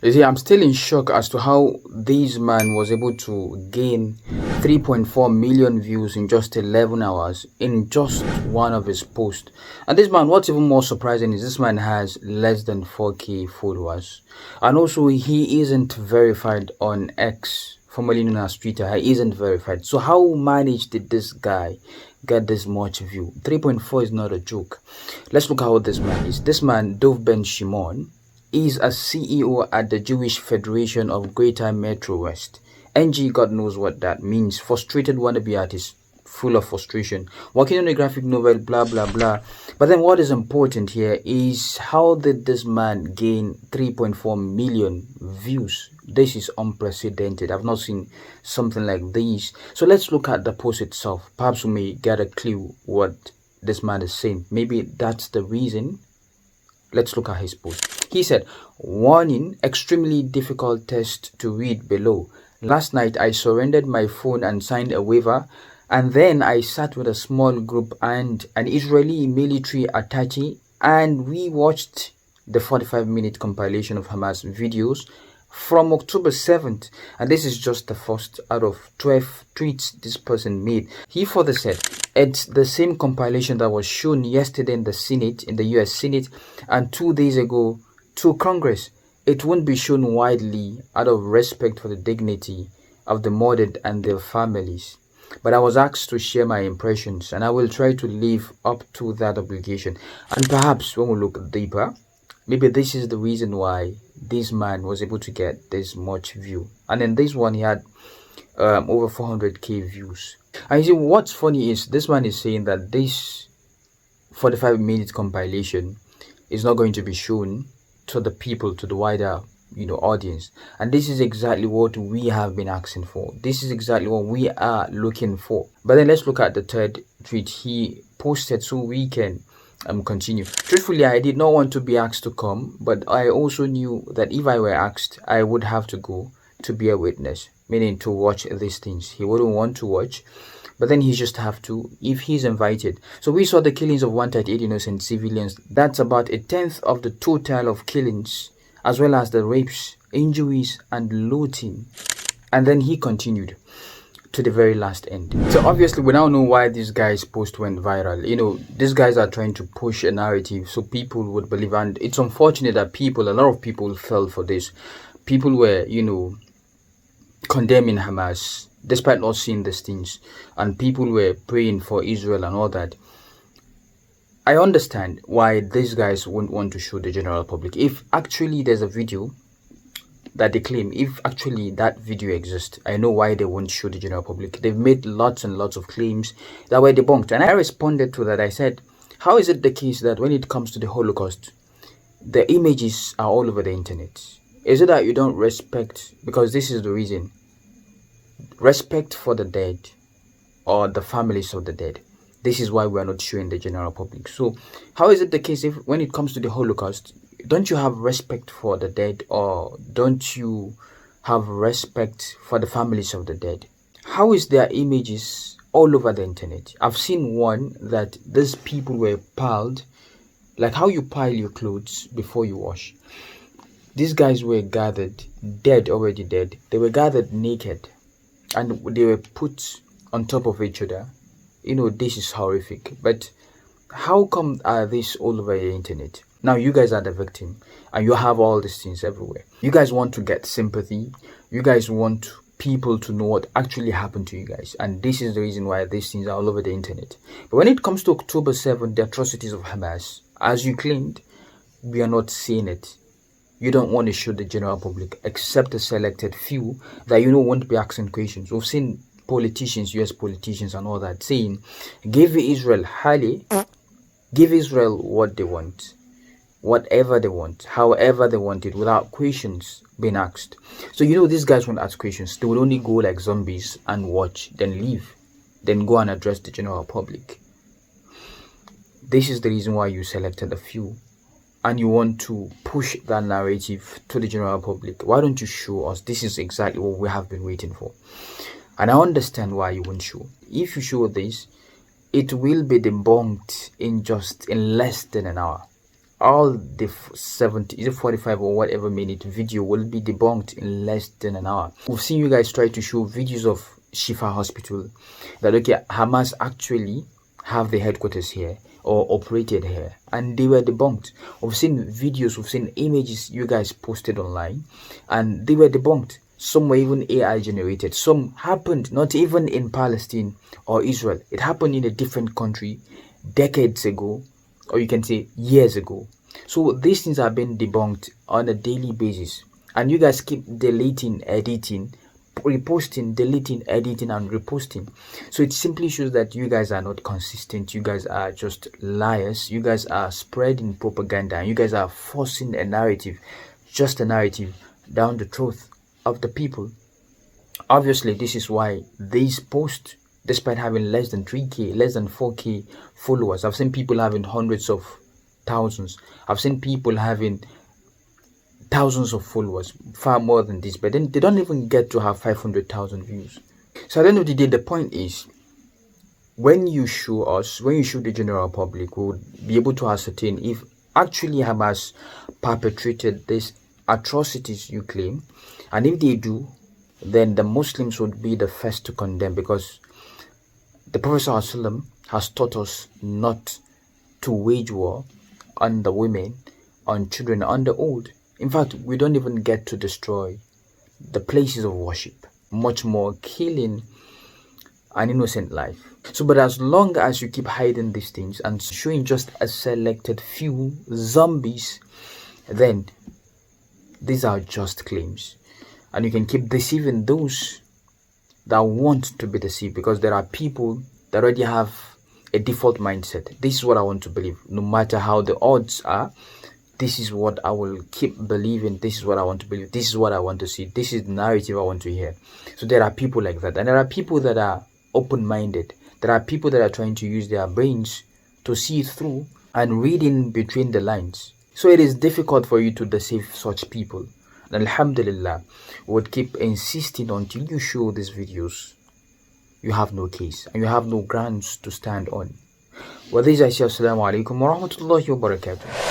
You see, I'm still in shock as to how this man was able to gain 3.4 million views in just 11 hours in just one of his posts. And this man, what's even more surprising is this man has less than 4k followers. And also, he isn't verified on X, formerly known as Twitter. He isn't verified. So how managed did this guy get this much view? 3.4 is not a joke. Let's look at how this man is. This man, Dov Ben Shimon, is a CEO at the Jewish Federation of Greater Metro West. NG, God knows what that means. Frustrated wannabe artist, full of frustration, working on a graphic novel, blah blah blah. But then what is important here is how did this man gain 3.4 million views? This is unprecedented. I've not seen something like this. So let's look at the post itself. Perhaps we may get a clue what this man is saying. Maybe that's the reason. Let's look at his post. He said, warning, extremely difficult test to read below. Last night I surrendered my phone and signed a waiver, and then I sat with a small group and an Israeli military attaché, and we watched the 45-minute compilation of Hamas videos from October 7th, and this is just the first out of 12 tweets this person made. He further said, it's the same compilation that was shown yesterday in the Senate, in the US Senate, and 2 days ago to Congress. It won't be shown widely out of respect for the dignity of the murdered and their families. But I was asked to share my impressions, and I will try to live up to that obligation. And perhaps when we look deeper, maybe this is the reason why this man was able to get this much view. And in this one, he had over 400k views. And you see, what's funny is this man is saying that this 45-minute compilation is not going to be shown to the people, to the wider audience. And this is exactly what we have been asking for. This is exactly what we are looking for. But then let's look at the third tweet he posted so we can continue. Truthfully, I did not want to be asked to come, but I also knew that if I were asked, I would have to go to be a witness, meaning to watch these things. He wouldn't want to watch, but then he just have to if he's invited. So we saw the killings of 138 innocent civilians. That's about 1/10 of the total of killings, as well as the rapes, injuries, and looting. And then he continued to the very last end. So obviously we now know why this guy's post went viral. These guys are trying to push a narrative so people would believe, and it's unfortunate that a lot of people fell for this. People were condemning Hamas despite not seeing these things, and people were praying for Israel and all that. I understand why these guys wouldn't want to show the general public. If actually there's a video that they claim, if actually that video exists, I know why they won't show the general public. They've made lots and lots of claims that were debunked, and I responded to that. I said, how is it the case that when it comes to the Holocaust, the images are all over the internet? Is it that you don't respect, because this is the reason, respect for the dead or the families of the dead? This is why we are not showing the general public. So how is it the case if when it comes to the Holocaust, don't you have respect for the dead, or don't you have respect for the families of the dead? How is their images all over the internet? I've seen one that these people were piled, like how you pile your clothes before you wash. These guys were gathered, dead, already dead. They were gathered naked, and they were put on top of each other. This is horrific. But how come are this all over the internet? Now you guys are the victim, and you have all these things everywhere. You guys want to get sympathy. You guys want people to know what actually happened to you guys, and this is the reason why these things are all over the internet. But when it comes to October 7th, the atrocities of Hamas, as you claimed, we are not seeing it. You don't want to show the general public, except a selected few that won't be asking questions. We've seen politicians, US politicians and all that, saying, give Israel give Israel what they want, whatever they want, however they want it, without questions being asked. So these guys won't ask questions. They will only go like zombies and watch, then leave, then go and address the general public. This is the reason why you selected a few, and you want to push that narrative to the general public. Why don't you show us? This is exactly what we have been waiting for. And I understand why you won't show. If you show this, it will be debunked in less than an hour. all the 70, is it 45 or whatever minute video will be debunked in less than an hour. We've seen you guys try to show videos of Shifa Hospital that okay, Hamas actually have the headquarters here or operated here, and they were debunked. We've seen videos, we've seen images you guys posted online, and they were debunked. Some were even AI generated. Some happened not even in Palestine or Israel. It happened in a different country decades ago, or you can say years ago. So these things are being debunked on a daily basis, and you guys keep deleting, editing, reposting, deleting, editing, and reposting. So it simply shows that you guys are not consistent. You guys are just liars. You guys are spreading propaganda, and you guys are forcing a narrative, just a narrative, down the throat of the people. Obviously, this is why these posts, despite having less than 3k, less than 4k followers, I've seen people having hundreds of thousands. I've seen people having thousands of followers, far more than this, but then they don't even get to have 500,000 views. So at the end of the day, the point is, when you show us, when you show the general public, we would be able to ascertain if actually Hamas perpetrated these atrocities you claim, and if they do, then the Muslims would be the first to condemn, because the Prophet ﷺ has taught us not to wage war on the women, on children, on the old. In fact, we don't even get to destroy the places of worship, much more killing an innocent life. So, but as long as you keep hiding these things and showing just a selected few zombies, then these are just claims. And you can keep deceiving those that want to be deceived, because there are people that already have a default mindset. This is what I want to believe. No matter how the odds are, this is what I will keep believing. This is what I want to believe. This is what I want to see. This is the narrative I want to hear. So there are people like that. And there are people that are open-minded. There are people that are trying to use their brains to see through and read in between the lines. So it is difficult for you to deceive such people. And alhamdulillah, we would keep insisting until you show these videos. You have no case and you have no grounds to stand on. With this I say assalamu alaikum wa rahmatullahi wa barakatuh.